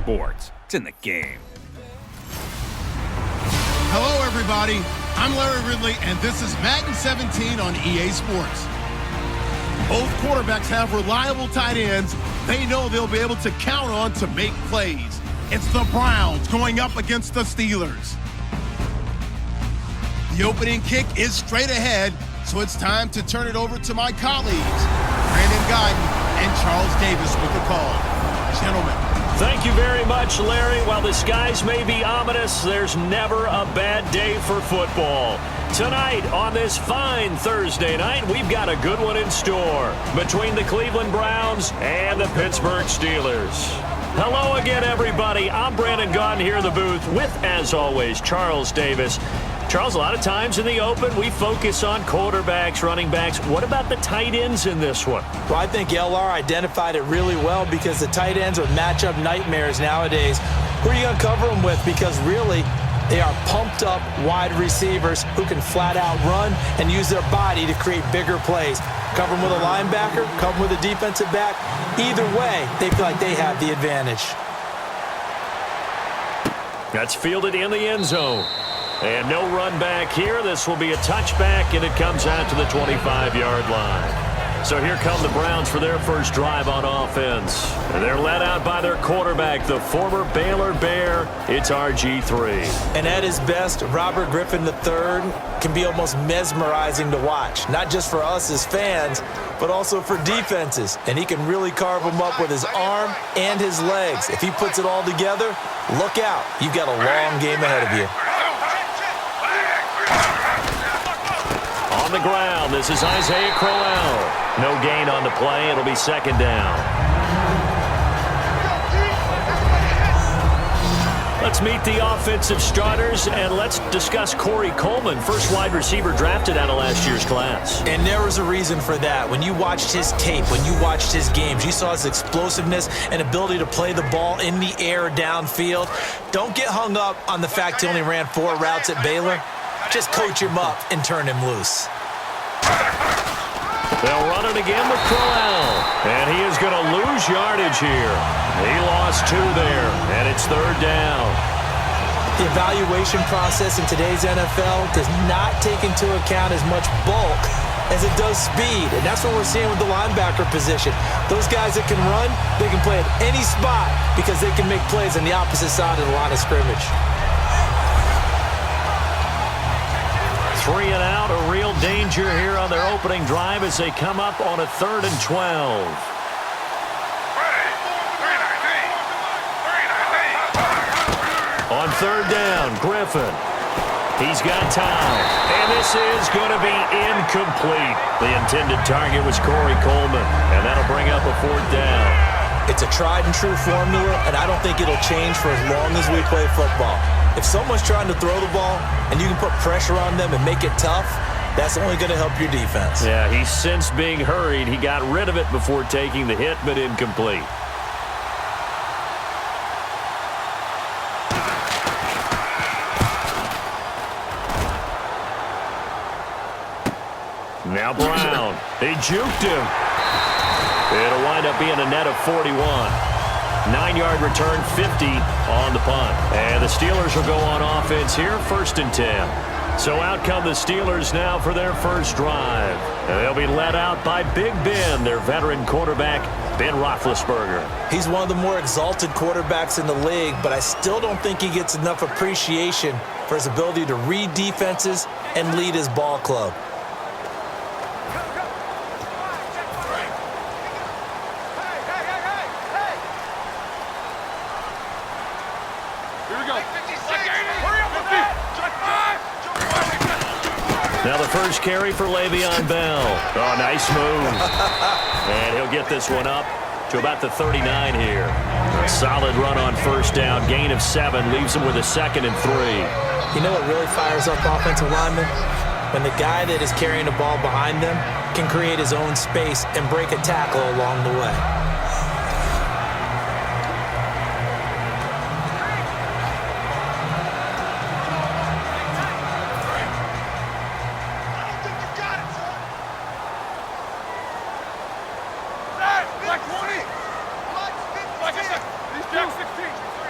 Sports. It's in the game. Hello, everybody. I'm Larry Ridley, and this is Madden 17 on EA Sports. Both quarterbacks have reliable tight ends they know they'll be able to count on to make plays. It's the Browns going up against the Steelers. The opening kick is straight ahead, so it's time to turn it over to my colleagues, Brandon Guyton and Charles Davis with the call. Gentlemen. Thank you very much, Larry. While the skies may be ominous, there's never a bad day for football. Tonight, on this fine Thursday night, we've got a good one in store between the Cleveland Browns and the Pittsburgh Steelers. Hello again, everybody. I'm Brandon Guyton here in the booth with, as always, Charles Davis. Charles, a lot of times in the open, we focus on quarterbacks, running backs. What about the tight ends in this one? Well, I think LR identified it really well because the tight ends are matchup nightmares nowadays. Who are you going to cover them with? Because really, they are pumped up wide receivers who can flat out run and use their body to create bigger plays. Cover them with a linebacker, cover them with a defensive back. Either way, they feel like they have the advantage. That's fielded in the end zone. And no run back here. This will be a touchback, and it comes out to the 25-yard line. So here come the Browns for their first drive on offense. And they're led out by their quarterback, the former Baylor Bear. It's RG3. And at his best, Robert Griffin III can be almost mesmerizing to watch. Not just for us as fans, but also for defenses. And he can really carve them up with his arm and his legs. If he puts it all together, look out. You've got a long game ahead of you. On the ground, this is Isaiah Crowell. No gain on the play. It'll be second down. Let's meet the offensive starters, and let's discuss Corey Coleman, first wide receiver drafted out of last year's class. And there was a reason for that. When you watched his tape, when you watched his games, you saw his explosiveness and ability to play the ball in the air downfield. Don't get hung up on the fact he only ran 4 routes at Baylor. Just coach him up and turn him loose. They'll run it again with Crowell. And he is going to lose yardage here. He lost 2 there, and it's third down. The evaluation process in today's NFL does not take into account as much bulk as it does speed. And that's what we're seeing with the linebacker position. Those guys that can run, they can play at any spot because they can make plays on the opposite side of the line of scrimmage. 3 and out, a real danger here on their opening drive as they come up on a 3rd and 12. On 3rd down, Griffin. He's got time. And this is going to be incomplete. The intended target was Corey Coleman, and that'll bring up a 4th down. It's a tried and true formula, and I don't think it'll change for as long as we play football. If someone's trying to throw the ball and you can put pressure on them and make it tough, that's only going to help your defense. Yeah, he sensed being hurried. He got rid of it before taking the hit, but incomplete. Now Brown. They juked him. It'll wind up being a net of 41. 9-yard return, 50 on the punt. And the Steelers will go on offense here, 1st and 10. So out come the Steelers now for their first drive. And they'll be led out by Big Ben, their veteran quarterback, Ben Roethlisberger. He's one of the more exalted quarterbacks in the league, but I still don't think he gets enough appreciation for his ability to read defenses and lead his ball club. Now the first carry for Le'Veon Bell. Oh, nice move. And he'll get this one up to about the 39 here. A solid run on 1st down. Gain of 7 leaves him with a 2nd and 3. You know what really fires up offensive linemen? When the guy that is carrying the ball behind them can create his own space and break a tackle along the way. Black 20! Black 16! Black 16!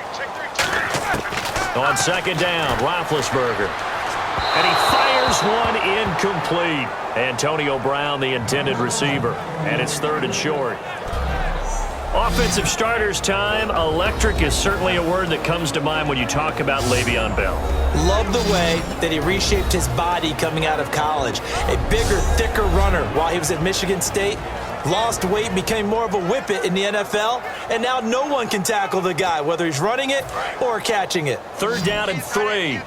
On second down, Roethlisberger. And he fires one incomplete. Antonio Brown, the intended receiver. And it's 3rd and short. Offensive starters time. Electric is certainly a word that comes to mind when you talk about Le'Veon Bell. Love the way that he reshaped his body coming out of college. A bigger, thicker runner while he was at Michigan State. Lost weight, became more of a whippet in the NFL, and now no one can tackle the guy, whether he's running it or catching it. 3rd down and 3.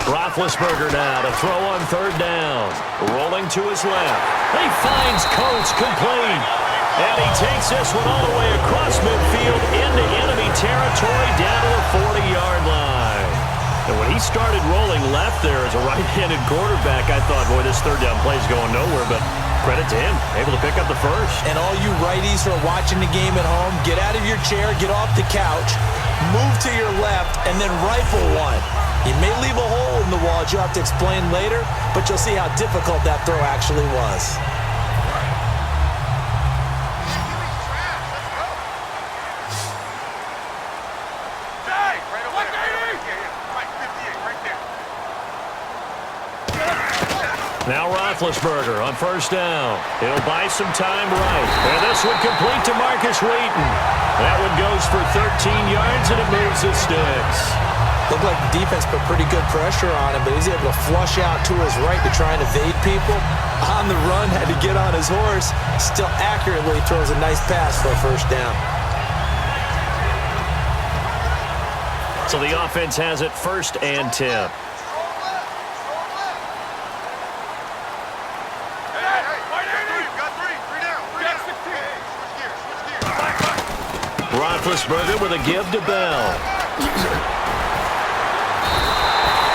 Roethlisberger now to throw on 3rd down. Rolling to his left. He finds Coates complete. And he takes this one all the way across midfield into enemy territory down to the 40-yard line. And when he started rolling left there as a right-handed quarterback, I thought, boy, this 3rd down play is going nowhere. But credit to him, able to pick up the first. And all you righties who are watching the game at home, get out of your chair, get off the couch, move to your left, and then rifle one. He may leave a hole in the wall, as you'll have to explain later, but you'll see how difficult that throw actually was. Now Roethlisberger on 1st down. He'll buy some time right. And this would complete to Marcus Wheaton. That one goes for 13 yards, and it moves the sticks. Looked like the defense put pretty good pressure on him, but he's able to flush out to his right to try and evade people. On the run, had to get on his horse. Still accurately throws a nice pass for a 1st down. So the offense has it 1st and 10. Roethlisberger with a give to Bell.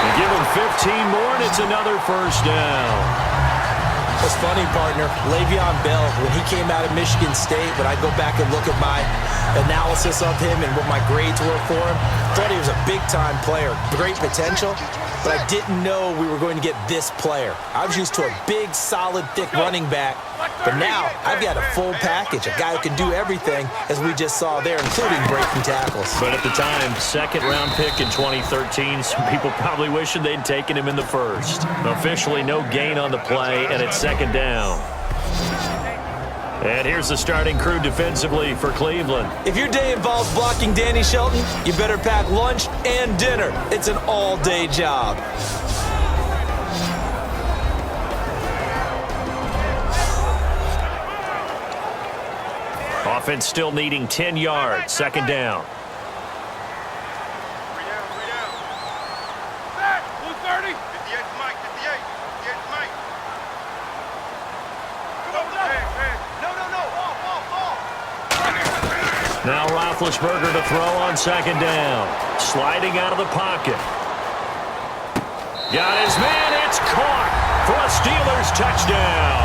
And give him 15 more, and it's another 1st down. It's funny, partner. Le'Veon Bell, when he came out of Michigan State, when I go back and look at my analysis of him and what my grades were for him, thought he was a big-time player, great potential, but I didn't know we were going to get this player. I was used to a big, solid, thick running back, but now I've got a full package, a guy who can do everything, as we just saw there, including breaking tackles. But at the time, 2nd-round pick in 2013, some people probably wishing they'd taken him in the 1st. Officially no gain on the play, and it's 2nd down. And here's the starting crew defensively for Cleveland. If your day involves blocking Danny Shelton, you better pack lunch and dinner. It's an all-day job. Offense still needing 10 yards. 2nd down. Now Roethlisberger to throw on 2nd down. Sliding out of the pocket. Got his man. It's caught for a Steelers touchdown.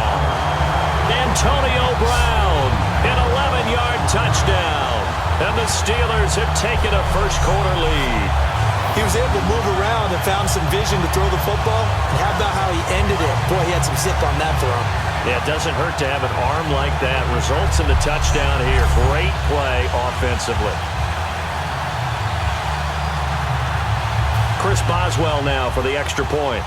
Antonio Brown, an 11-yard touchdown. And the Steelers have taken a 1st-quarter lead. He was able to move around and found some vision to throw the football. And how about how he ended it? Boy, he had some zip on that throw. Yeah, it doesn't hurt to have an arm like that. Results in the touchdown here. Great play offensively. Chris Boswell now for the extra point.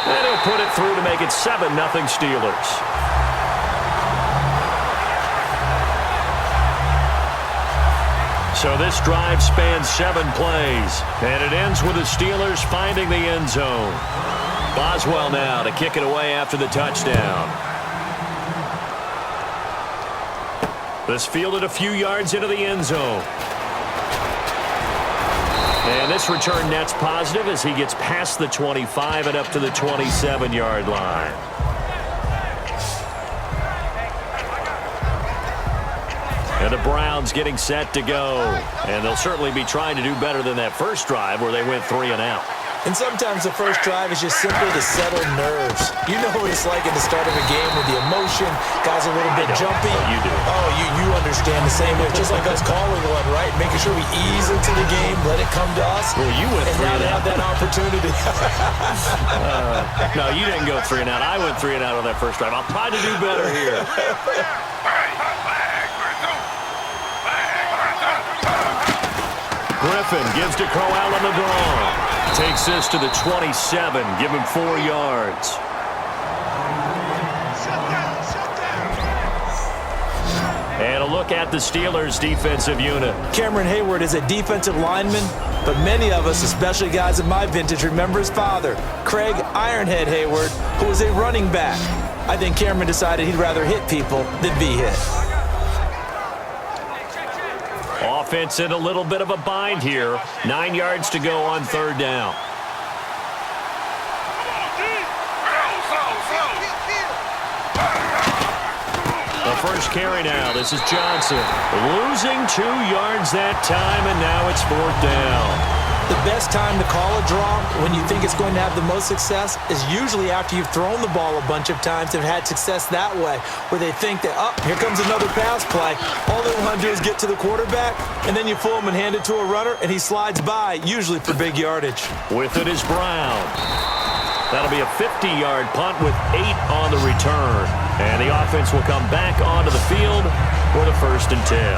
And he'll put it through to make it 7-0 Steelers. So this drive spans 7 plays, and it ends with the Steelers finding the end zone. Boswell now to kick it away after the touchdown. This fielded a few yards into the end zone. And this return net's positive as he gets past the 25 and up to the 27-yard line. And the Browns getting set to go. And they'll certainly be trying to do better than that first drive where they went 3 and out. And sometimes the first drive is just simply to settle nerves. You know what it's like at the start of a game with the emotion. Guys are a little bit jumpy. You do. Oh, you understand the same way. Just like us calling one, right? Making sure we ease into the game, let it come to us. Well, you went and 3 now and they out. have that opportunity. No, you didn't go 3 and out. I went 3 and out on that first drive. I'll try to do better here. Griffin gives to Crowell on the draw. Takes this to the 27. Give him 4 yards. And a look at the Steelers' defensive unit. Cameron Hayward is a defensive lineman, but many of us, especially guys of my vintage, remember his father, Craig Ironhead Hayward, who was a running back. I think Cameron decided he'd rather hit people than be hit. Offense in a little bit of a bind here. 9 yards to go on 3rd down. The first carry now. This is Johnson. Losing 2 yards that time, and now it's 4th down. The best time to call a draw when you think it's going to have the most success is usually after you've thrown the ball a bunch of times and had success that way, where they think that, oh, here comes another pass play. All they want to do is get to the quarterback, and then you fool him and hand it to a runner, and he slides by, usually for big yardage. With it is Brown. That'll be a 50-yard punt with 8 on the return. And the offense will come back onto the field for the 1st and 10.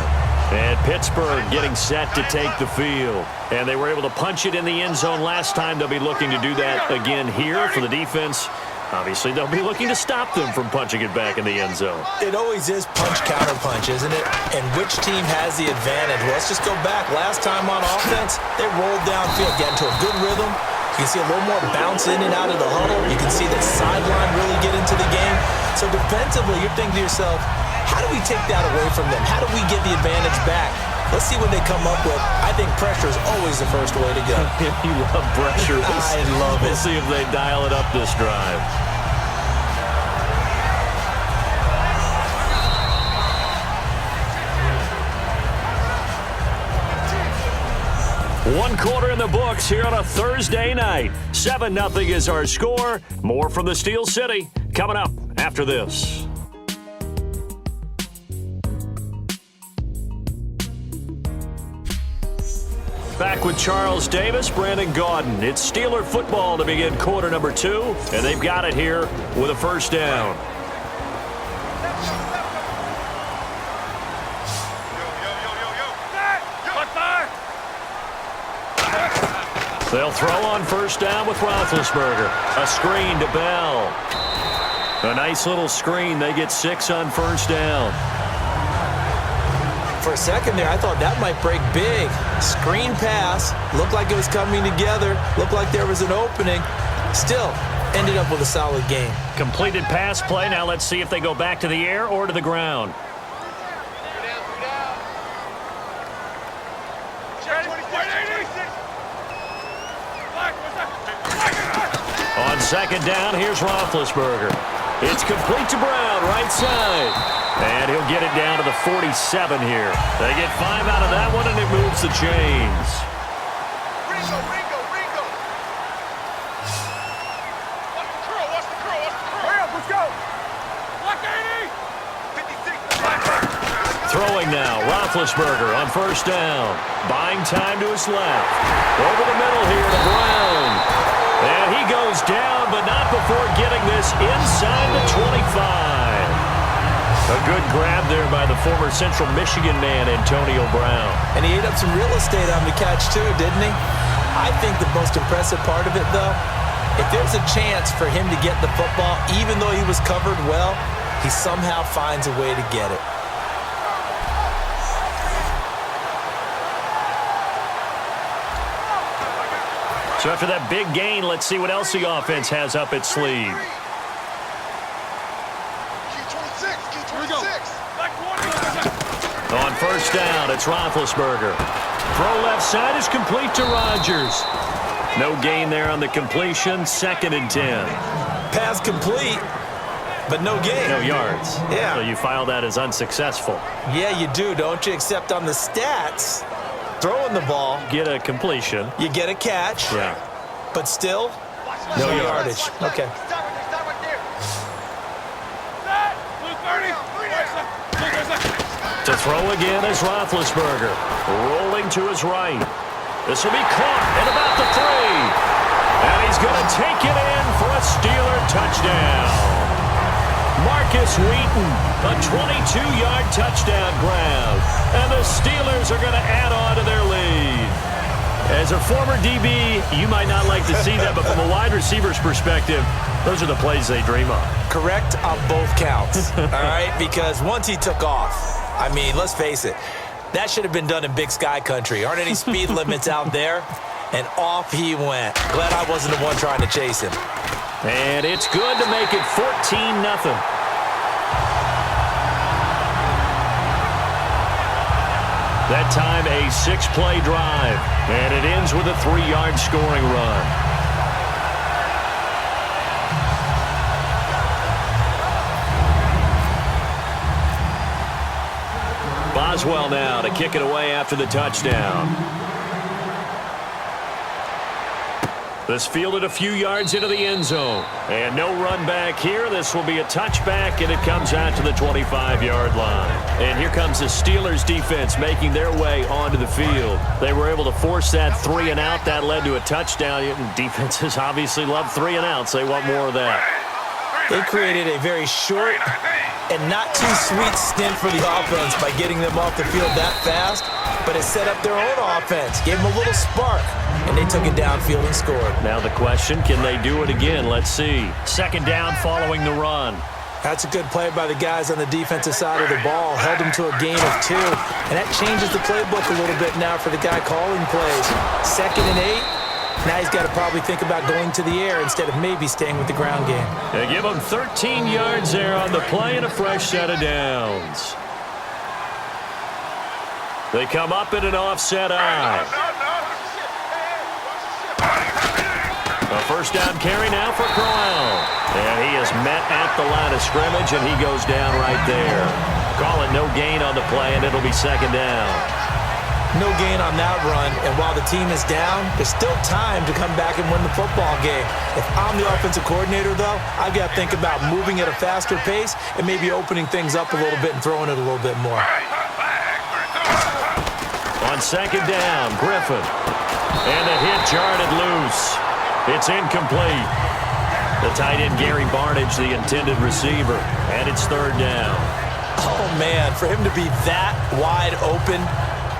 And Pittsburgh getting set to take the field. And they were able to punch it in the end zone last time. They'll be looking to do that again here for the defense. Obviously, they'll be looking to stop them from punching it back in the end zone. It always is punch-counter-punch, isn't it? And which team has the advantage? Well, let's just go back. Last time on offense, they rolled downfield, got into a good rhythm. You can see a little more bounce in and out of the huddle. You can see the sideline really get into the game. So defensively, you're thinking to yourself, how do we take that away from them? How do we get the advantage back? Let's see what they come up with. I think pressure is always the first way to go. You love pressure. I love it. We'll see if they dial it up this drive. One quarter in the books here on a Thursday night. 7-0 is our score. More from the Steel City coming up after this. Back with Charles Davis, Brandon Gaudin. It's Steeler football to begin quarter number 2, and they've got it here with a 1st down. They'll throw on 1st down with Roethlisberger. A screen to Bell. A nice little screen. They get 6 on 1st down. For a second there, I thought that might break big. Screen pass. Looked like it was coming together. Looked like there was an opening. Still, ended up with a solid game. Completed pass play. Now let's see if they go back to the air or to the ground. On 2nd down, here's Roethlisberger. It's complete to Brown, right side. And he'll get it down to the 47 here. They get 5 out of that one, and it moves the chains. Ringo. Watch the curl. Hurry up, let's go. Block 80. 56. Throwing now, Roethlisberger on 1st down. Buying time to his left. Over the middle here to Brown. And he goes down, but not before getting this inside the 25. A good grab there by the former Central Michigan man, Antonio Brown. And he ate up some real estate on the catch, too, didn't he? I think the most impressive part of it, though, if there's a chance for him to get the football, even though he was covered well, he somehow finds a way to get it. So after that big gain, let's see what else the offense has up its sleeve. On 1st down, it's Roethlisberger. Throw left side is complete to Rodgers. No gain there on the completion. 2nd and 10. Pass complete, but no gain. No yards. Yeah. So you file that as unsuccessful. Yeah, you do, don't you? Except on the stats, throwing the ball, Get a completion. you get a catch. Yeah. but still, no yardage. Okay. To throw again is Roethlisberger, rolling to his right. This will be caught at about the 3. And he's going to take it in for a Steeler touchdown. Marcus Wheaton, a 22-yard touchdown grab. And the Steelers are going to add on to their lead. As a former DB, you might not like to see that, but from a wide receiver's perspective, those are the plays they dream of. Correct on both counts, all right? Because once he took off, I mean, let's face it, that should have been done in Big Sky country. Aren't any speed limits out there? And off he went. Glad I wasn't the one trying to chase him. And it's good to make it 14-0. That time a 6-play drive, and it ends with a 3-yard scoring run. Boswell now to kick it away after the touchdown. This fielded a few yards into the end zone. And no run back here. This will be a touchback, and it comes out to the 25-yard line. And here comes the Steelers defense making their way onto the field. They were able to force that 3-and-out. That led to a touchdown. Defenses obviously love 3-and-outs. They want more of that. They created a very short and not too sweet stint for the offense by getting them off the field that fast, but it set up their own offense, gave them a little spark, and they took it downfield and scored. Now the question, can they do it again? Let's see. 2nd down following the run. That's a good play by the guys on the defensive side of the ball. Held them to a gain of 2, and that changes the playbook a little bit now for the guy calling plays. 2nd and 8. Now he's got to probably think about going to the air instead of maybe staying with the ground game. They give him 13 yards there on the play and a fresh set of downs. They come up in an offset eye. A 1st down carry now for Crowell. And he is met at the line of scrimmage, and he goes down right there. Call it no gain on the play, and it'll be 2nd down. No gain on that run, and while the team is down, there's still time to come back and win the football game. If I'm the offensive coordinator, though, I've got to think about moving at a faster pace and maybe opening things up a little bit and throwing it a little bit more. On 2nd down, Griffin. And the hit jarred it loose. It's incomplete. The tight end, Gary Barnidge, the intended receiver, and it's 3rd down. Oh, man, for him to be that wide open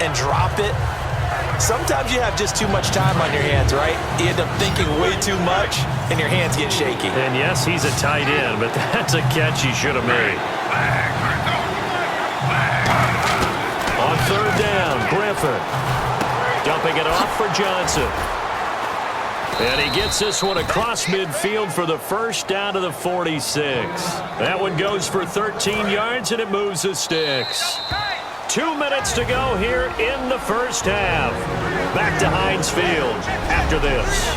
and drop it. Sometimes you have just too much time on your hands, right? You end up thinking way too much, and your hands get shaky. And yes, he's a tight end, but that's a catch he should have made. On 3rd down, Griffin. Dumping it off for Johnson. And he gets this one across midfield for the 1st down to the 46. That one goes for 13 yards, and it moves the sticks. 2 minutes to go here in the 1st half. Back to Heinz Field after this.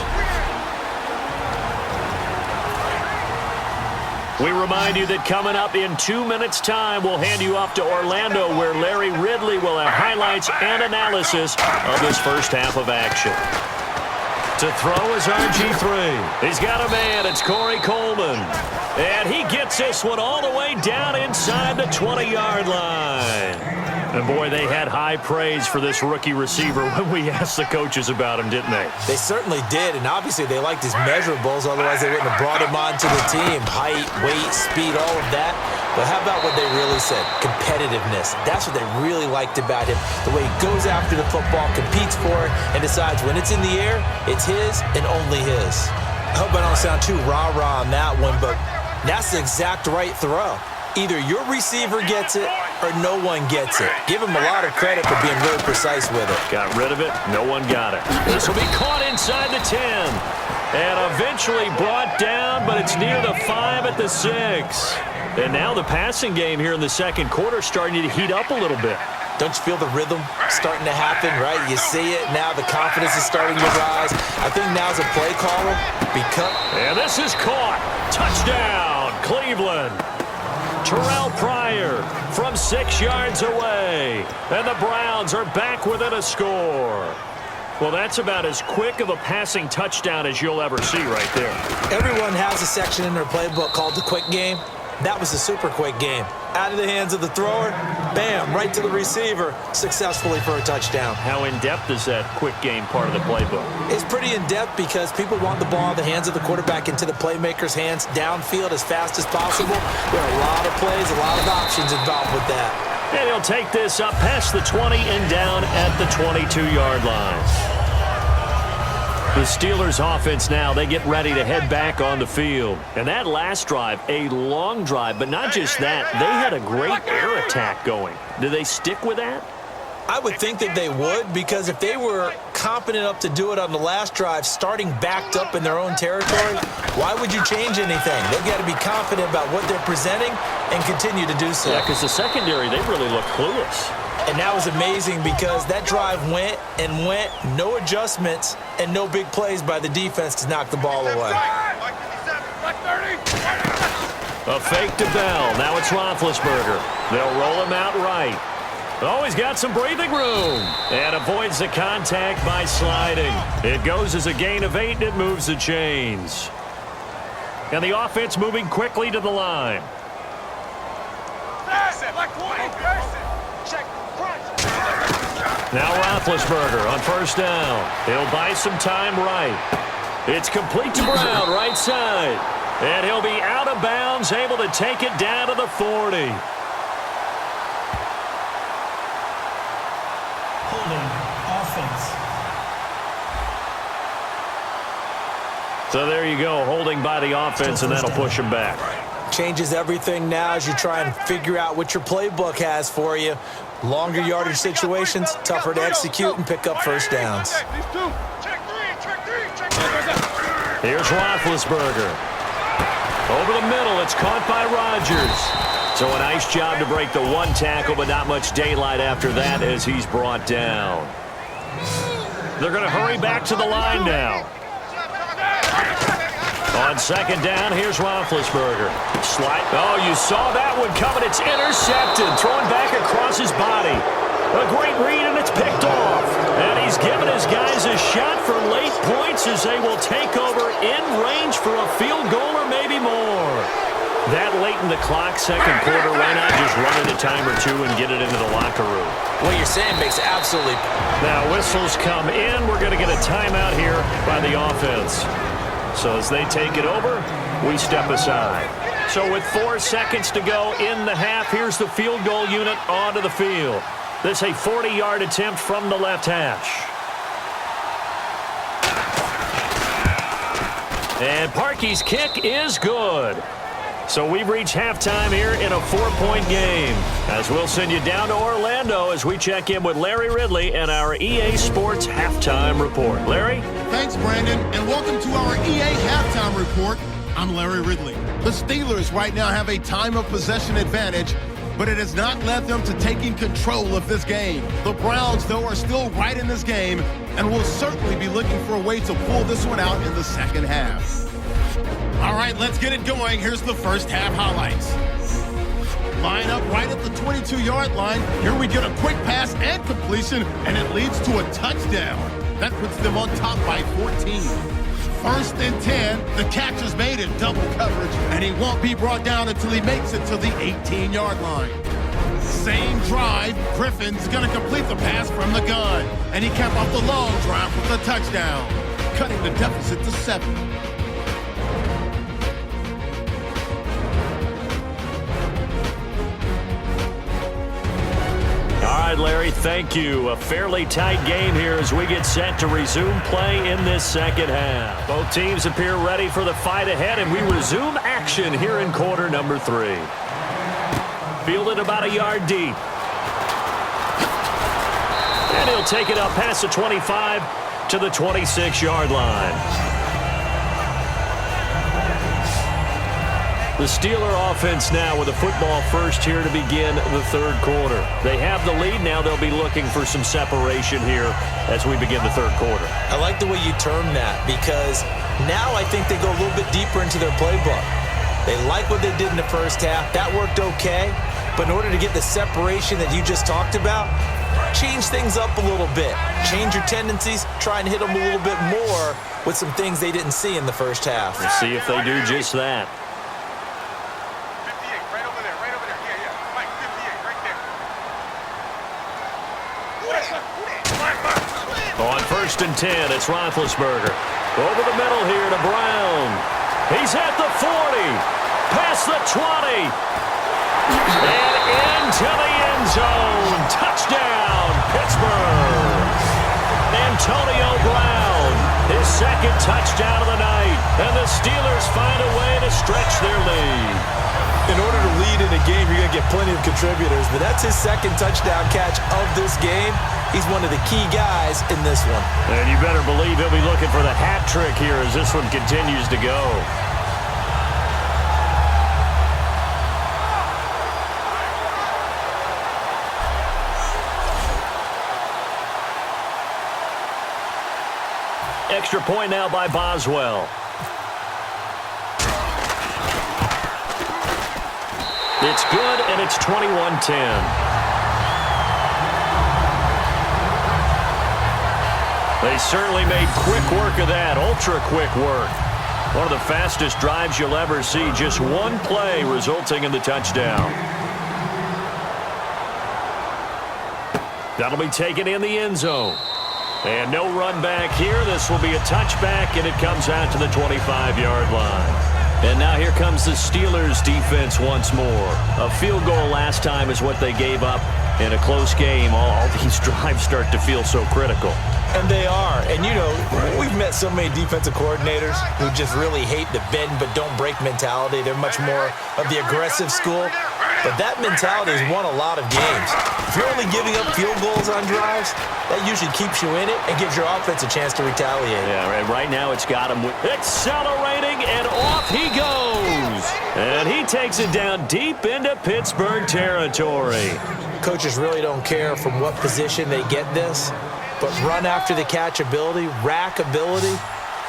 We remind you that coming up in 2 minutes' time, we'll hand you off to Orlando, where Larry Ridley will have highlights and analysis of this 1st half of action. To throw is RG3. He's got a man. It's Corey Coleman. And he gets this one all the way down inside the 20-yard line. And, boy, they had high praise for this rookie receiver when we asked the coaches about him, didn't they? They certainly did, and obviously they liked his measurables, otherwise they wouldn't have brought him onto the team. Height, weight, speed, all of that. But how about what they really said? Competitiveness. That's what they really liked about him. The way he goes after the football, competes for it, and decides when it's in the air, it's his and only his. I hope I don't sound too rah-rah on that one, but that's the exact right throw. Either your receiver gets it or no one gets it. Give him a lot of credit for being really precise with it. Got rid of it. No one got it. This will be caught inside the 10. And eventually brought down, but it's near the 5 at the 6. And now the passing game here in the 2nd quarter starting to heat up a little bit. Don't you feel the rhythm starting to happen, right? You see it now. The confidence is starting to rise. I think now's a play caller. And this is caught. Touchdown, Cleveland. Terrell Pryor from 6 yards away. And the Browns are back within a score. Well, that's about as quick of a passing touchdown as you'll ever see right there. Everyone has a section in their playbook called the quick game. That was a super quick game. Out of the hands of the thrower, bam, right to the receiver, successfully for a touchdown. How in-depth is that quick game part of the playbook? It's pretty in-depth because people want the ball in the hands of the quarterback into the playmaker's hands downfield as fast as possible. There are a lot of plays, a lot of options involved with that. And he'll take this up past the 20 and down at the 22-yard line. The Steelers offense now, they get ready to head back on the field. And that last drive, a long drive, but not just that, they had a great air attack going. Do they stick with that? I would think that they would, because if they were confident enough to do it on the last drive, starting backed up in their own territory, why would you change anything? They've got to be confident about what they're presenting and continue to do so. Yeah, because the secondary, they really look clueless. And that was amazing because that drive went and went, no adjustments, and no big plays by the defense to knock the ball away. A fake to Bell. Now it's Roethlisberger. They'll roll him out right. Oh, he's got some breathing room. And avoids the contact by sliding. It goes as a gain of 8, and it moves the chains. And the offense moving quickly to the line. Now Roethlisberger on first down. He'll buy some time right. It's complete to Brown, right side. And he'll be out of bounds, able to take it down to the 40. Holding offense. So there you go, holding by the offense, and that'll push him back. Changes everything now as you try and figure out what your playbook has for you. Longer yardage situations, tougher to execute and pick up first downs. Here's Roethlisberger. Over the middle, it's caught by Rodgers. So a nice job to break the one tackle, but not much daylight after that as he's brought down. They're going to hurry back to the line now. On second down, here's Roethlisberger. Slide. Oh, you saw that one coming. It's intercepted. Thrown back across his body. A great read, and it's picked off. And he's given his guys a shot for late points as they will take over in range for a field goal or maybe more. That late in the clock, second quarter, why not just run it a time or two and get it into the locker room? What you're saying makes absolutely... Now, whistles come in. We're going to get a timeout here by the offense. So as they take it over, we step aside. So with 4 seconds to go in the half, here's the field goal unit onto the field. This a 40-yard attempt from the left hash. And Parkey's kick is good. So we've reached halftime here in a 4-point game. As we'll send you down to Orlando as we check in with Larry Ridley and our EA Sports Halftime Report. Larry? Thanks, Brandon, and welcome to our EA Halftime Report. I'm Larry Ridley. The Steelers right now have a time of possession advantage, but it has not led them to taking control of this game. The Browns, though, are still right in this game and will certainly be looking for a way to pull this one out in the second half. All right, let's get it going. Here's the first half highlights. Line up right at the 22-yard line. Here we get a quick pass and completion, and it leads to a touchdown. That puts them on top by 14. First and 10, the catch is made in double coverage, and he won't be brought down until he makes it to the 18-yard line. Same drive, Griffin's going to complete the pass from the gun, and he capped off the long drive with a touchdown, cutting the deficit to 7. All right, Larry, thank you. A fairly tight game here as we get set to resume play in this second half. Both teams appear ready for the fight ahead, and we resume action here in quarter number 3. Fielded about a yard deep. And he'll take it up past the 25 to the 26-yard line. The Steeler offense now with the football first here to begin the third quarter. They have the lead. Now they'll be looking for some separation here as we begin the third quarter. I like the way you term that because now I think they go a little bit deeper into their playbook. They like what they did in the first half. That worked okay. But in order to get the separation that you just talked about, change things up a little bit. Change your tendencies, try and hit them a little bit more with some things they didn't see in the first half. We'll see if they do just that. 58, right over there, right over there. Yeah, yeah. Mike, 58, right there. On 1st and 10, it's Roethlisberger. Over the middle here to Brown. He's at the 40. Past the 20. And into the end zone. Touchdown, Pittsburgh. Antonio Brown, his second touchdown of the night. And the Steelers find a way to stretch their lead. In order to lead in a game, you're going to get plenty of contributors, but that's his second touchdown catch of this game. He's one of the key guys in this one. And you better believe he'll be looking for the hat trick here as this one continues to go. Extra point now by Boswell. It's good, and it's 21-10. They certainly made quick work of that, ultra-quick work. One of the fastest drives you'll ever see, just one play resulting in the touchdown. That'll be taken in the end zone. And no run back here. This will be a touchback, and it comes out to the 25-yard line. And now here comes the Steelers' defense once more. A field goal last time is what they gave up in a close game. All these drives start to feel so critical. And they are. And, you know, we've met so many defensive coordinators who just really hate the bend but don't break mentality. They're much more of the aggressive school. But that mentality has won a lot of games. If you're only giving up field goals on drives, that usually keeps you in it and gives your offense a chance to retaliate. Yeah, and right now it's got him accelerating, and off he goes. And he takes it down deep into Pittsburgh territory. Coaches really don't care from what position they get this, but run after the catch ability, rack ability,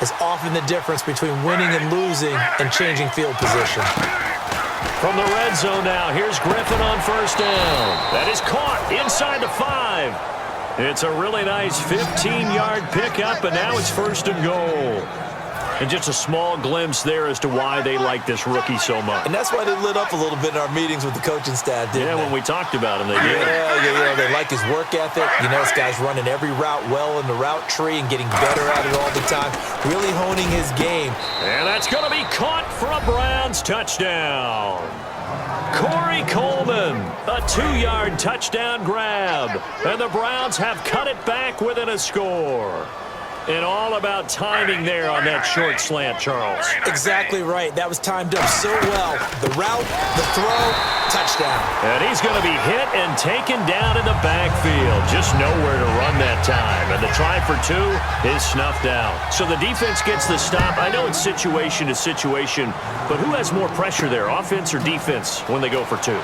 is often the difference between winning and losing and changing field position. From the red zone now, here's Griffin on first down. That is caught inside the 5. It's a really nice 15-yard pickup, and now it's 1st and goal. And just a small glimpse there as to why they like this rookie so much. And that's why they lit up a little bit in our meetings with the coaching staff, didn't they? Yeah, when we talked about him, they did. Yeah, they like his work ethic. You know, this guy's running every route well in the route tree and getting better at it all the time, really honing his game. And that's going to be caught for a Browns touchdown. Corey Coleman, a 2-yard touchdown grab. And the Browns have cut it back within a score. And all about timing there on that short slant, Charles. Exactly right. That was timed up so well. The route, the throw, touchdown. And he's going to be hit and taken down in the backfield. Just nowhere to run that time. And the try for 2 is snuffed out. So the defense gets the stop. I know it's situation to situation, but who has more pressure there, offense or defense, when they go for 2?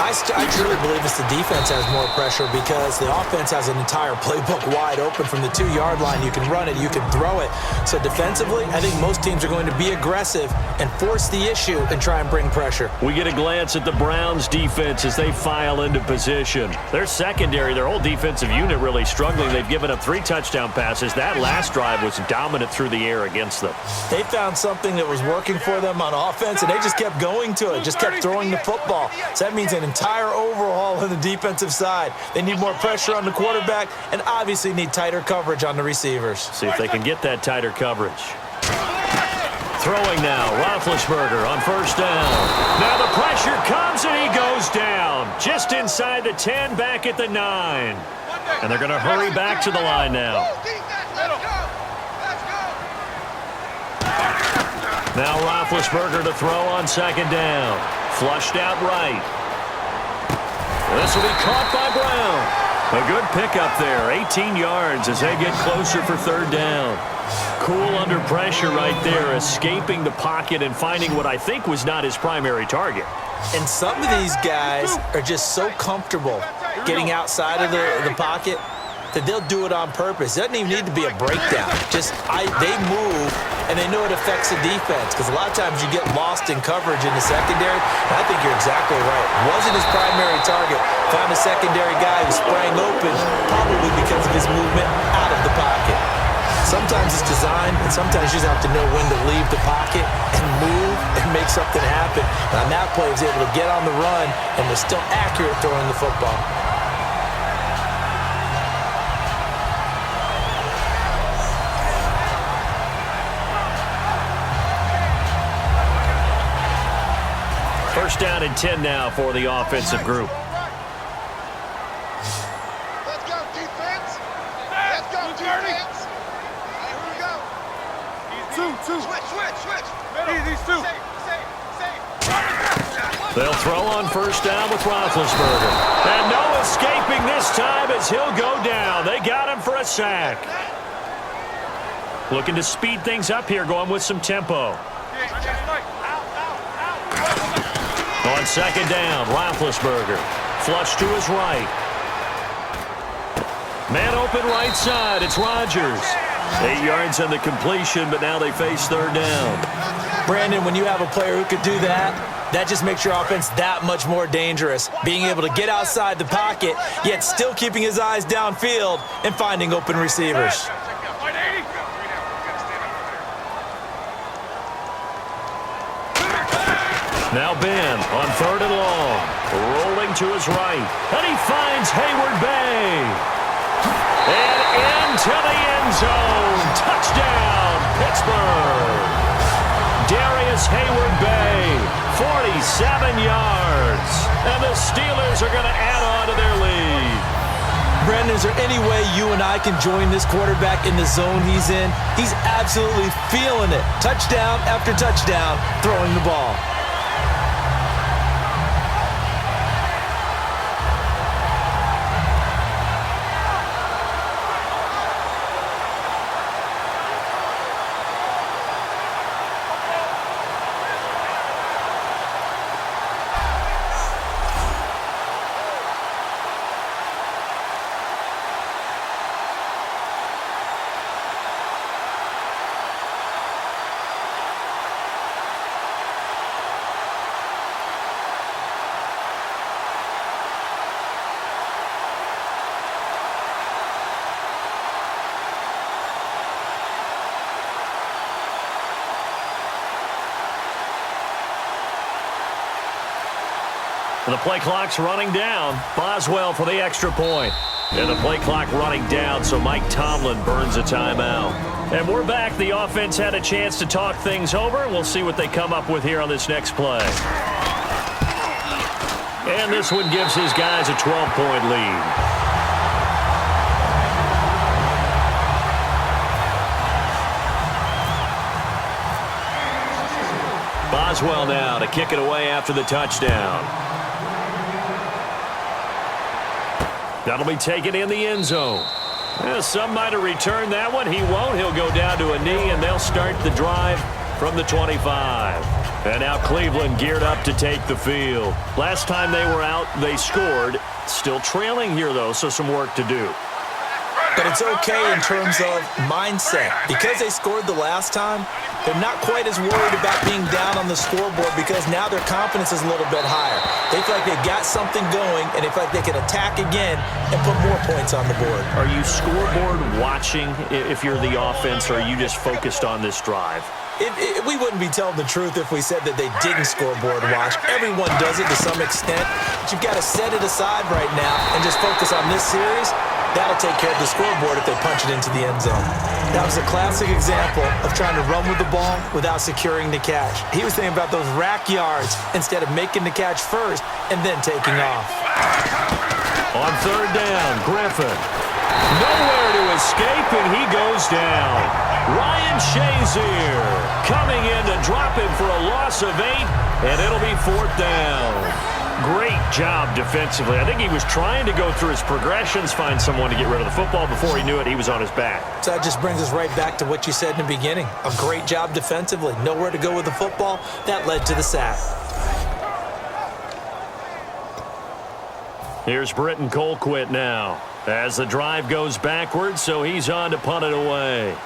I truly believe it's the defense has more pressure because the offense has an entire playbook wide open from the 2-yard line. You can run it, you can throw it. So defensively, I think most teams are going to be aggressive and force the issue and try and bring pressure. We get a glance at the Browns defense as they file into position. Their secondary, their whole defensive unit really struggling. They've given up 3 touchdown passes. That last drive was dominant through the air against them. They found something that was working for them on offense, and they just kept going to it, just kept throwing the football. So that means an entire overhaul on the defensive side. They need more pressure on the quarterback and obviously need tighter coverage on the receivers. See if they can get that tighter coverage. Throwing now, Roethlisberger on first down. Now the pressure comes and he goes down. Just inside the 10, back at the 9. And they're going to hurry back to the line now. Now Roethlisberger to throw on second down. Flushed out right. This will be caught by Brown. A good pickup there, 18 yards as they get closer for third down. Cool under pressure right there, escaping the pocket and finding what I think was not his primary target. And some of these guys are just so comfortable getting outside of the pocket that they'll do it on purpose. It doesn't even need to be a breakdown. They move, and they know it affects the defense because a lot of times you get lost in coverage in the secondary. And I think you're exactly right. Wasn't his primary target, Found a secondary guy who sprang open, probably because of his movement out of the pocket. Sometimes it's designed, and sometimes you just have to know when to leave the pocket and move and make something happen. And on that play, he was able to get on the run and was still accurate throwing the football. First down and 10 now for the offensive group. Let's go, defense. Let's go, defense. Here we go. Two. Switch. These two. They'll throw on first down with Roethlisberger. And no escaping this time as he'll go down. They got him for a sack. Looking to speed things up here, going with some tempo. On second down, Roethlisberger. Flush to his right. Man open right side. It's Rodgers. 8 yards on the completion, but now they face third down. Brandon, when you have a player who could do that, that just makes your offense that much more dangerous. Being able to get outside the pocket, yet still keeping his eyes downfield and finding open receivers. Now Ben on third and long. Rolling to his right. And he finds Hayward Bay. And into the end zone. Touchdown, Pittsburgh. Darius Hayward Bay, 47 yards. And the Steelers are going to add on to their lead. Brandon, is there any way you and I can join this quarterback in the zone he's in? He's absolutely feeling it. Touchdown after touchdown, throwing the ball. The play clock's running down. Boswell for the extra point. And the play clock running down, so Mike Tomlin burns a timeout. And we're back. The offense had a chance to talk things over. We'll see what they come up with here on this next play. And this one gives his guys a 12-point lead. Boswell now to kick it away after the touchdown. That'll be taken in the end zone. Yeah, some might have returned that one. He won't. He'll go down to a knee, and they'll start the drive from the 25. And now Cleveland geared up to take the field. Last time they were out, they scored. Still trailing here, though, so some work to do. But it's okay in terms of mindset. Because they scored the last time, they're not quite as worried about being down on the scoreboard because now their confidence is a little bit higher. They feel like they've got something going, and they feel like they can attack again and put more points on the board. Are you scoreboard watching if you're the offense, or are you just focused on this drive? We wouldn't be telling the truth if we said that they didn't scoreboard watch. Everyone does it to some extent, but you've got to set it aside right now and just focus on this series. That'll take care of the scoreboard if they punch it into the end zone. That was a classic example of trying to run with the ball without securing the catch. He was thinking about those rack yards instead of making the catch first and then taking off. On third down, Griffin. Nowhere to escape, and he goes down. Ryan Shazier coming in to drop him for a loss of 8, and it'll be fourth down. Great job defensively. I think he was trying to go through his progressions, find someone to get rid of the football. Before he knew it, he was on his back. So that just brings us right back to what you said in the beginning. A great job defensively. Nowhere to go with the football. That led to the sack. Here's Britton Colquitt now as the drive goes backwards, so he's on to punt it away.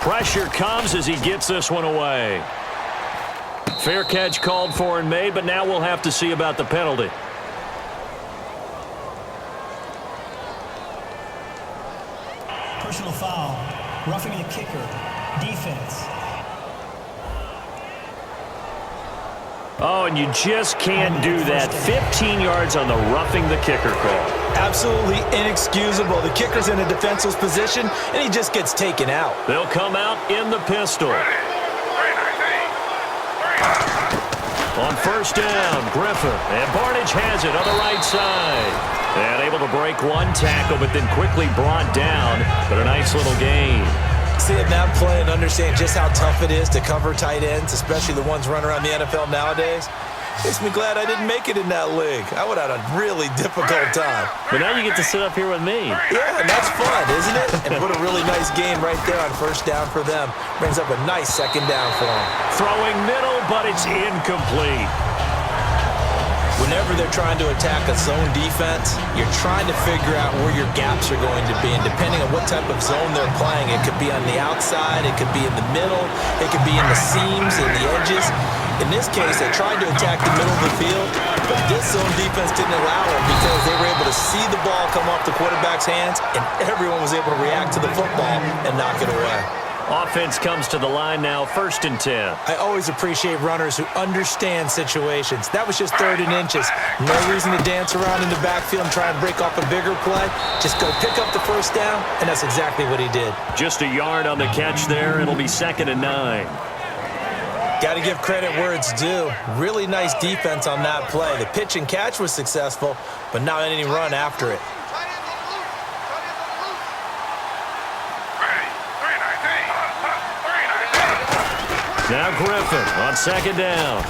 Pressure comes as he gets this one away. Fair catch called for and made, but now we'll have to see about the penalty. Personal foul, roughing the kicker, defense. Oh, and you just can't do that. 15 yards on the roughing the kicker call. Absolutely inexcusable. The kicker's in a defenseless position, and he just gets taken out. They'll come out in the pistol. On first down, Griffin. And Barnage has it on the right side. And able to break one tackle, but then quickly brought down. But a nice little gain. Seeing that play and understand just how tough it is to cover tight ends, especially the ones running around the NFL nowadays, makes me glad I didn't make it in that league. I would have had a really difficult time. But now you get to sit up here with me. Yeah, and that's fun, isn't it? And put a really nice game right there on first down for them. Brings up a nice second down for them. Throwing middle, but it's incomplete. Whenever they're trying to attack a zone defense, you're trying to figure out where your gaps are going to be. And depending on what type of zone they're playing, it could be on the outside, it could be in the middle, it could be in the seams and the edges. In this case, they tried to attack the middle of the field, but this zone defense didn't allow it because they were able to see the ball come off the quarterback's hands, and everyone was able to react to the football and knock it away. Offense comes to the line now, 1st and 10. I always appreciate runners who understand situations. That was just 3rd and inches. No reason to dance around in the backfield and try and break off a bigger play. Just go pick up the first down, and that's exactly what he did. Just a yard on the catch there. It'll be 2nd and 9. Got to give credit where it's due. Really nice defense on that play. The pitch and catch was successful, but not any run after it. Now Griffin on 2nd down.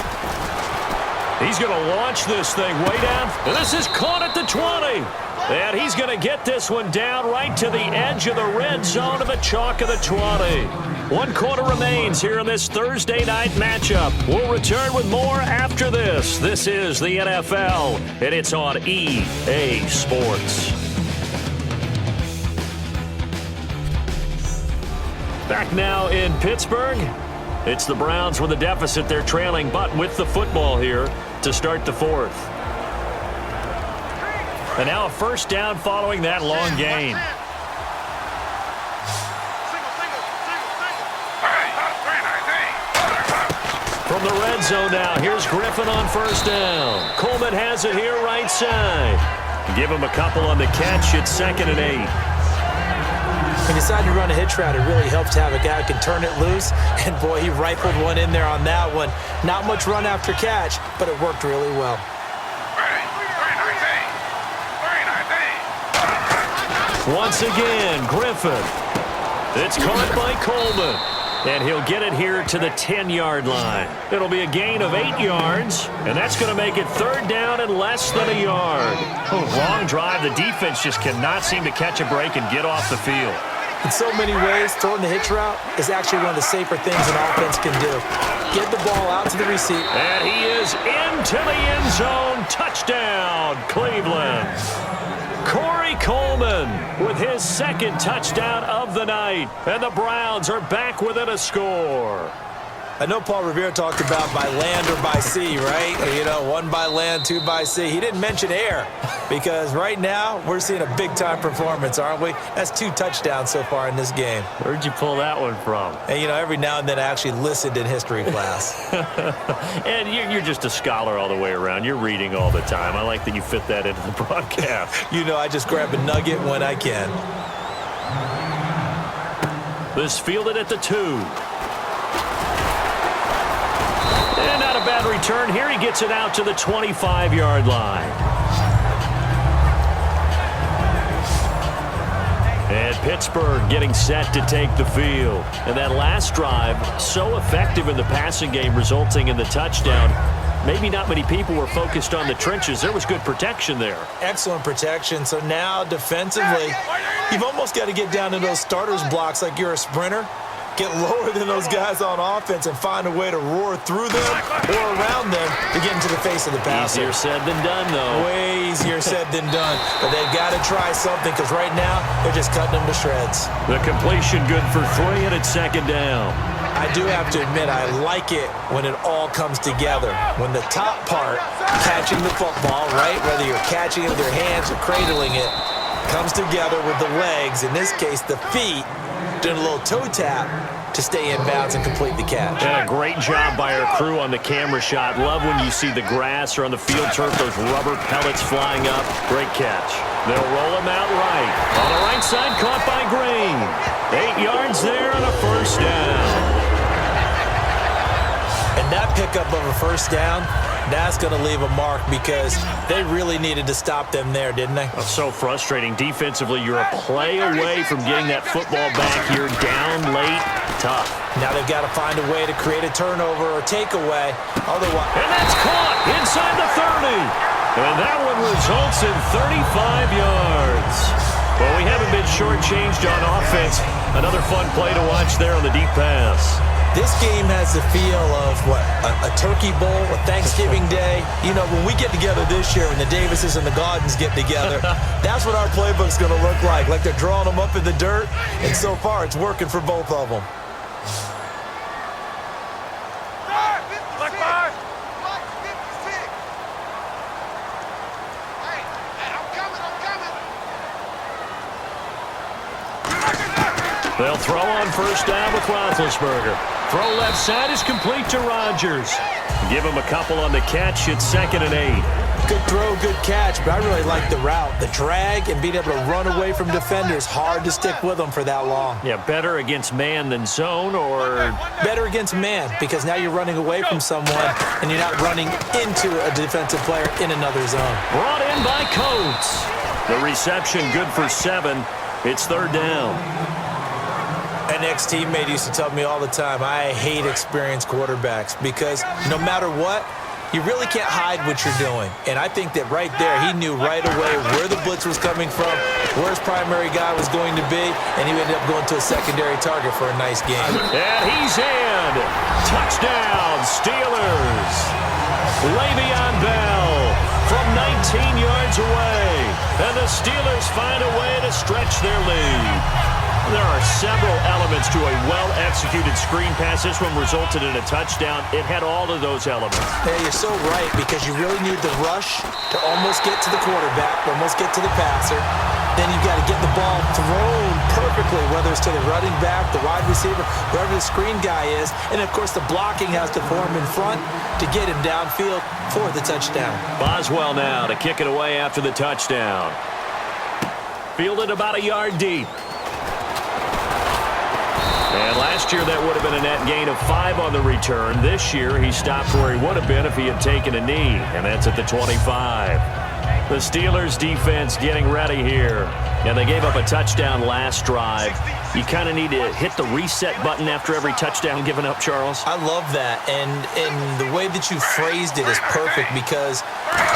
He's going to launch this thing way down. And this is caught at the 20. And he's going to get this one down right to the edge of the red zone to the chalk of the 20. 1 quarter remains here in this Thursday night matchup. We'll return with more after this. This is the NFL, and it's on EA Sports. Back now in Pittsburgh. It's the Browns with a deficit. They're trailing, but with the football here to start the 4th. And now a first down following that long gain. From the red zone now, here's Griffin on first down. Coleman has it here right side. Give him a couple on the catch. It's 2nd and 8. He decided to run a hitch route. It really helps to have a guy who can turn it loose. And, boy, he rifled one in there on that one. Not much run after catch, but it worked really well. Once again, Griffin. It's caught by Coleman. And he'll get it here to the 10-yard line. It'll be a gain of 8 yards, and that's going to make it 3rd down and less than a yard. Long drive. The defense just cannot seem to catch a break and get off the field. In so many ways, throwing the hitch route is actually one of the safer things an offense can do. Get the ball out to the receiver. And he is into the end zone. Touchdown, Cleveland. Corey Coleman with his 2nd touchdown of the night. And the Browns are back within a score. I know Paul Revere talked about by land or by sea, right? You know, 1 by land, 2 by sea. He didn't mention air because right now we're seeing a big-time performance, aren't we? That's 2 touchdowns so far in this game. Where'd you pull that one from? And, you know, every now and then I actually listened in history class. And you're just a scholar all the way around. You're reading all the time. I like that you fit that into the broadcast. You know, I just grab a nugget when I can. This fielded at the 2. And not a bad return here. He gets it out to the 25-yard line. And Pittsburgh getting set to take the field. And that last drive, so effective in the passing game, resulting in the touchdown. Maybe not many people were focused on the trenches. There was good protection there. Excellent protection. So now defensively, you've almost got to get down to those starters blocks like you're a sprinter. Get lower than those guys on offense and find a way to roar through them or around them to get into the face of the passer. Easier said than done, though. Way easier said than done. But they've got to try something because right now they're just cutting them to shreds. The completion good for 3, and it's 2nd down. I do have to admit, I like it when it all comes together. When the top part, catching the football, right, whether you're catching it with your hands or cradling it, comes together with the legs, in this case the feet, doing a little toe tap to stay in bounds and complete the catch. And a great job by our crew on the camera shot. Love when you see the grass or on the field turf, those rubber pellets flying up. Great catch. They'll roll him out right. On the right side, caught by Green. 8 yards there on a first down. And that pickup of a first down, that's going to leave a mark because they really needed to stop them there, didn't they? That's so frustrating. Defensively, you're a play away from getting that football back here, down late. Tough. Now they've got to find a way to create a turnover or takeaway. Otherwise, and that's caught inside the 30. And that one results in 35 yards. Well, we haven't been shortchanged on offense. Another fun play to watch there on the deep pass. This game has the feel of, what, a turkey bowl, a Thanksgiving day. You know, when we get together this year, when the Davises and the Gaudens get together, that's what our playbook's going to look like. Like they're drawing them up in the dirt, and so far it's working for both of them. They'll throw on first down with Roethlisberger. Throw left side is complete to Rodgers. Give him a couple on the catch. It's 2nd and 8. Good throw, good catch, but I really like the route. The drag and being able to run away from defenders, hard to stick with them for that long. Yeah, better against man than zone, or better against man, because now you're running away from someone and you're not running into a defensive player in another zone. Brought in by Coates. The reception good for 7. It's 3rd down. An ex-teammate used to tell me all the time, I hate experienced quarterbacks because no matter what, you really can't hide what you're doing. And I think that right there, he knew right away where the blitz was coming from, where his primary guy was going to be, and he ended up going to a secondary target for a nice game. And he's in. Touchdown, Steelers. Le'Veon Bell from 19 yards away. And the Steelers find a way to stretch their lead. There are several elements to a well-executed screen pass. This one resulted in a touchdown. It had all of those elements. Yeah, you're so right, because you really need the rush to almost get to the quarterback, almost get to the passer. Then you've got to get the ball thrown perfectly, whether it's to the running back, the wide receiver, wherever the screen guy is. And, of course, the blocking has to form in front to get him downfield for the touchdown. Boswell now to kick it away after the touchdown. Fielded about a yard deep. And last year, that would have been a net gain of 5 on the return. This year, he stopped where he would have been if he had taken a knee, and that's at the 25. The Steelers' defense getting ready here. And they gave up a touchdown last drive. You kind of need to hit the reset button after every touchdown given up, Charles. I love that. And the way that you phrased it is perfect because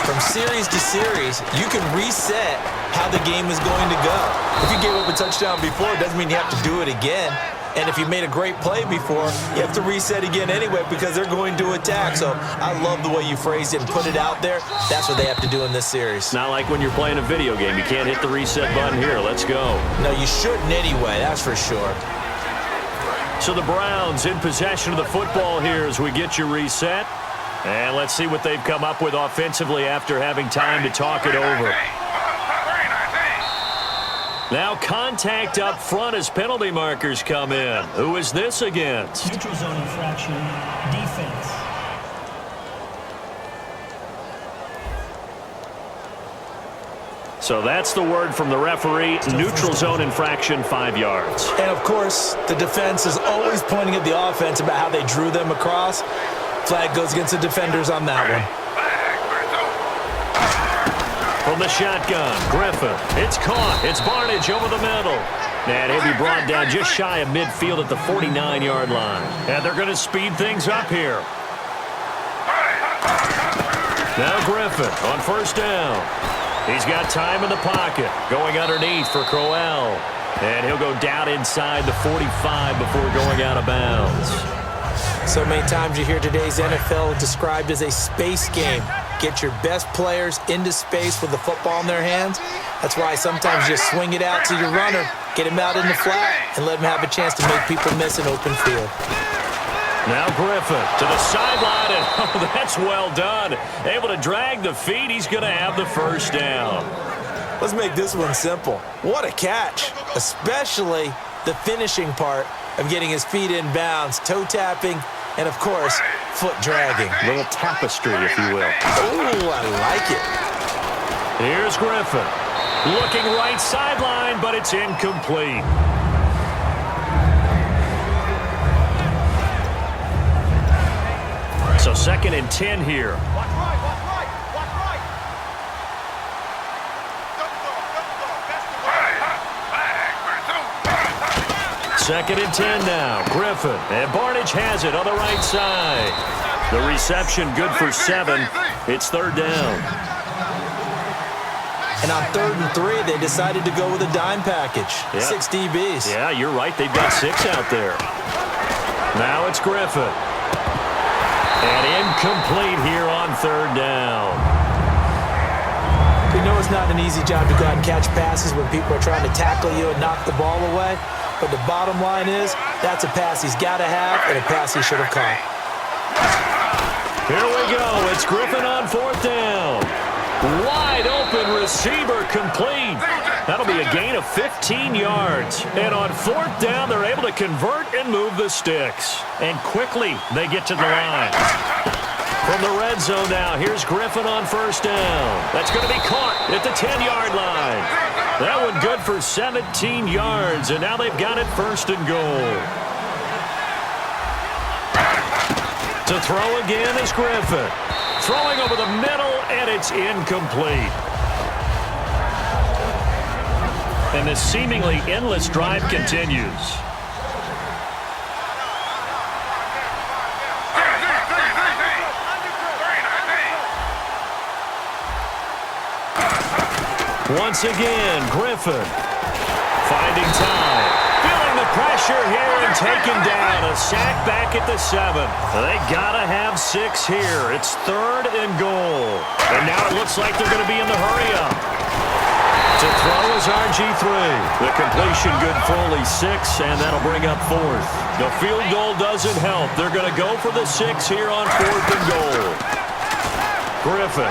from series to series, you can reset how the game is going to go. If you gave up a touchdown before, it doesn't mean you have to do it again. And if you made a great play before, you have to reset again anyway because they're going to attack. So I love the way you phrased it and put it out there. That's what they have to do in this series. Not like when you're playing a video game. You can't hit the reset button here. Let's go. No, you shouldn't anyway. That's for sure. So the Browns in possession of the football here as we get you reset. And let's see what they've come up with offensively after having time to talk it over. Now contact up front as penalty markers come in. Who is this against? Neutral zone infraction, defense. So that's the word from the referee. Neutral zone infraction, 5 yards. And, of course, the defense is always pointing at the offense about how they drew them across. Flag goes against the defenders on that one. From the shotgun, Griffin. It's caught. It's Barnage over the middle. And he'll be brought down just shy of midfield at the 49-yard line. And they're going to speed things up here. Now Griffin on first down. He's got time in the pocket. Going underneath for Crowell. And he'll go down inside the 45 before going out of bounds. So many times you hear today's NFL described as a space game. Get your best players into space with the football in their hands. That's why sometimes you just swing it out to your runner, get him out in the flat, and let him have a chance to make people miss an open field. Now Griffin to the sideline, and oh, that's well done. Able to drag the feet. He's going to have the first down. Let's make this one simple. What a catch, especially the finishing part of getting his feet in bounds, toe tapping, and of course, foot dragging. A little tapestry, if you will. Ooh, I like it. Here's Griffin. Looking right sideline, but it's incomplete. So 2nd and 10 here. Watch right, watch right, watch right. That's the way. 2nd and 10 now. Griffin. And Barnage has it on the right side. The reception good for 7. It's 3rd down. And on 3rd and 3, they decided to go with a dime package. Yeah. 6 DBs. Yeah, you're right. They've got 6 out there. Now it's Griffin. And incomplete here on 3rd down. We know it's not an easy job to go out and catch passes when people are trying to tackle you and knock the ball away. But the bottom line is, that's a pass he's got to have and a pass he should have caught. Here we go. It's Griffin on 4th down. Wide open receiver complete. That'll be a gain of 15 yards. And on 4th down, they're able to convert and move the sticks. And quickly, they get to the line. From the red zone now, here's Griffin on 1st down. That's going to be caught at the 10-yard line. That one good for 17 yards, and now they've got it 1st and goal. To throw again is Griffin. Throwing over the middle, and it's incomplete. And this seemingly endless drive continues. Once again, Griffin finding time. Feeling the pressure here and taken down. A sack back at the 7. They gotta have 6 here. It's 3rd and goal. And now it looks like they're going to be in the hurry-up. To throw is RG3. The completion good for only 6, and that'll bring up 4th. The field goal doesn't help. They're going to go for the 6 here on 4th and goal. Griffin.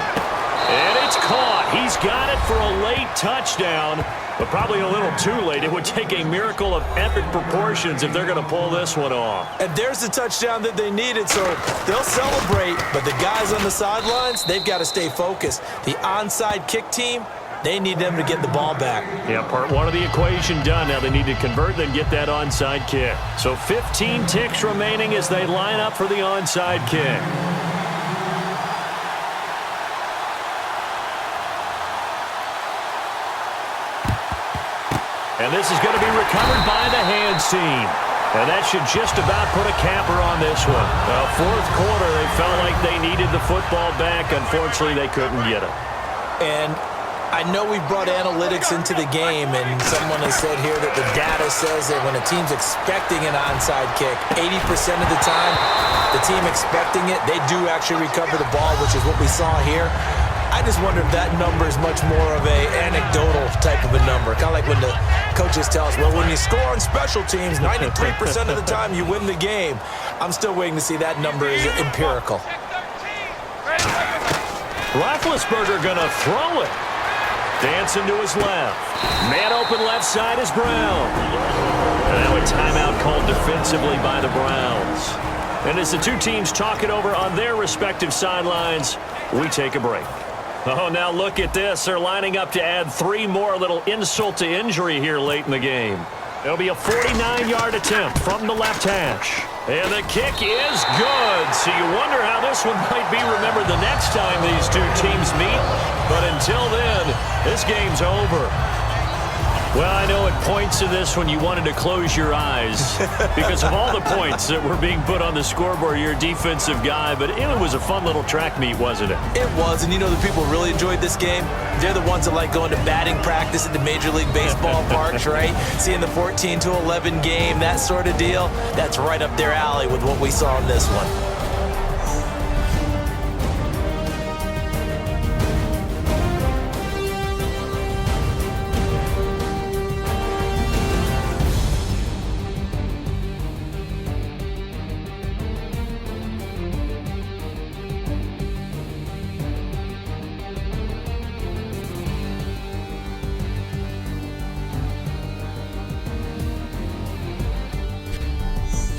And it's caught. He's got it for a late touchdown, but probably a little too late. It would take a miracle of epic proportions if they're going to pull this one off. And there's the touchdown that they needed, so they'll celebrate. But the guys on the sidelines, they've got to stay focused. The onside kick team, they need them to get the ball back. Yeah, part 1 of the equation done. Now they need to convert, then get that onside kick. So 15 ticks remaining as they line up for the onside kick. And this is going to be recovered by the hands team. And that should just about put a capper on this one. 4th quarter, they felt like they needed the football back. Unfortunately, they couldn't get it. And I know we've brought analytics into the game, and someone has said here that the data says that when a team's expecting an onside kick, 80% of the time, the team expecting it, they do actually recover the ball, which is what we saw here. I just wonder if that number is much more of a anecdotal type of a number. Kind of like when the coaches tell us, well, when you score on special teams, 93% of the time you win the game. I'm still waiting to see that number is empirical. Roethlisberger going to throw it. Dancing to his left. Man open left side is Brown. And now a timeout called defensively by the Browns. And as the two teams talk it over on their respective sidelines, we take a break. Oh, now look at this. They're lining up to add 3 more, a little insult to injury here late in the game. It'll be a 49-yard attempt from the left hash. And the kick is good. So you wonder how this one might be remembered the next time these two teams meet. But until then, this game's over. Well, I know at points in this one you wanted to close your eyes because of all the points that were being put on the scoreboard. You're a defensive guy, but it was a fun little track meet, wasn't it? It was, and you know the people really enjoyed this game? They're the ones that like going to batting practice at the Major League Baseball parks, right? Seeing the 14-11 game, that sort of deal. That's right up their alley with what we saw in this one.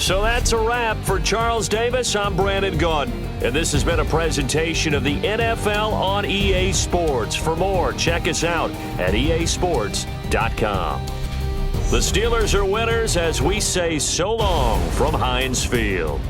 So that's a wrap. For Charles Davis, I'm Brandon Gaudin. And this has been a presentation of the NFL on EA Sports. For more, check us out at easports.com. The Steelers are winners as we say so long from Heinz Field.